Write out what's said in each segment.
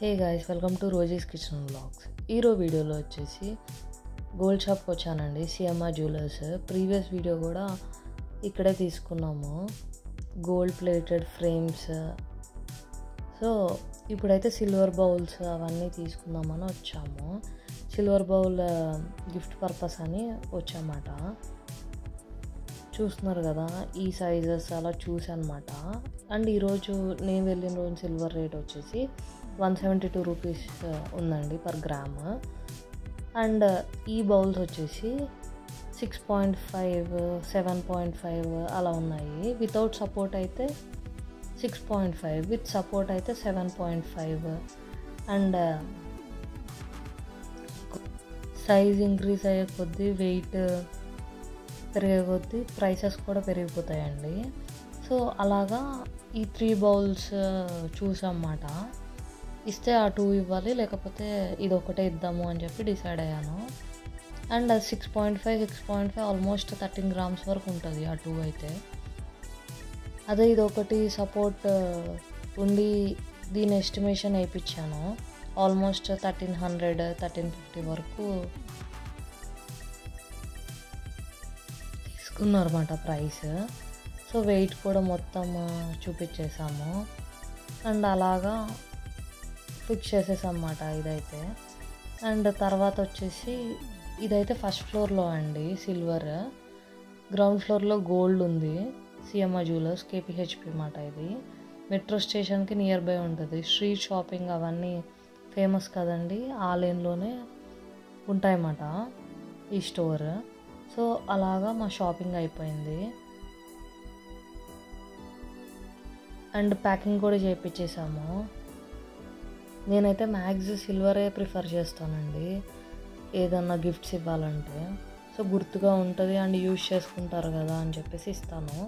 Hey guys, welcome to Rosie's kitchen vlogs. ఈరోజు వీడియోలో వచ్చేసి గోల్డ్ షాప్కి వచ్చానండి, సిఎంఆర్ జ్యువెలర్స్. ప్రీవియస్ వీడియో కూడా ఇక్కడే తీసుకున్నాము, గోల్డ్ ప్లేటెడ్ ఫ్రేమ్స్. సో ఇప్పుడైతే సిల్వర్ బౌల్స్ అవన్నీ తీసుకుందామని వచ్చాము. సిల్వర్ బౌల్ గిఫ్ట్ పర్పస్ అని వచ్చామాట. చూస్తున్నారు కదా, ఈ సైజెస్ అలా చూసానమాట. అండ్ ఈరోజు నేను వెళ్ళిన రోజు సిల్వర్ రేట్ వచ్చేసి 172 రూపీస్ ఉందండి పర్ గ్రామ్. అండ్ ఈ బౌల్స్ వచ్చేసి 6.5, 7.5 అలా ఉన్నాయి. వితౌట్ సపోర్ట్ అయితే 6.5, విత్ సపోర్ట్ అయితే 7.5. అండ్ సైజ్ ఇంక్రీజ్ అయ్యే కొద్దీ, వెయిట్ పెరిగే కొద్దీ ప్రైసెస్ కూడా పెరిగిపోతాయండి. సో అలాగా ఈ 3 బౌల్స్ చూసామన్నమాట. ఇస్తే ఆ 2 ఇవ్వాలి, లేకపోతే ఇది ఒకటే ఇద్దాము అని చెప్పి డిసైడ్ అయ్యాను. అండ్ 6.5 ఆల్మోస్ట్ 13 గ్రామ్స్ వరకు ఉంటుంది ఆ 2 అయితే. అదే ఇది ఒకటి సపోర్ట్ ఉండి దీని ఎస్టిమేషన్ వేయించాను. ఆల్మోస్ట్ 1300, 1350 వరకు తీసుకున్నారన్నమాట ప్రైస్. సో వెయిట్ కూడా మొత్తం చూపించేసాము. అండ్ అలాగా ఫిక్స్ చేసేసామన్నమాట ఇదైతే. అండ్ తర్వాత వచ్చేసి ఇదైతే ఫస్ట్ ఫ్లోర్లో అండి సిల్వర్, గ్రౌండ్ ఫ్లోర్లో గోల్డ్ ఉంది. సిఎంఆర్ జ్యువెలర్స్, కేపీహెచ్పి అన్నమాట. ఇది మెట్రో స్టేషన్కి నియర్ బై ఉంటుంది. స్ట్రీట్ షాపింగ్ అవన్నీ ఫేమస్ కదండి, ఆ లేన్లోనే ఉంటాయన్నమాట ఈ స్టోర్. సో అలాగా మా షాపింగ్ అయిపోయింది. అండ్ ప్యాకింగ్ కూడా చేయించేసాము. నేనైతే మ్యాక్స్ సిల్వరే ప్రిఫర్ చేస్తానండి ఏదన్నా గిఫ్ట్స్ ఇవ్వాలంటే. సో గుర్తుగా ఉంటుంది అండ్ యూజ్ చేసుకుంటారు కదా అని చెప్పేసి ఇస్తాను.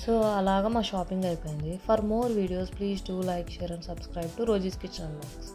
సో అలాగా మా షాపింగ్ అయిపోయింది. For more videos please do like, share and subscribe to Rosie's kitchen vlogs.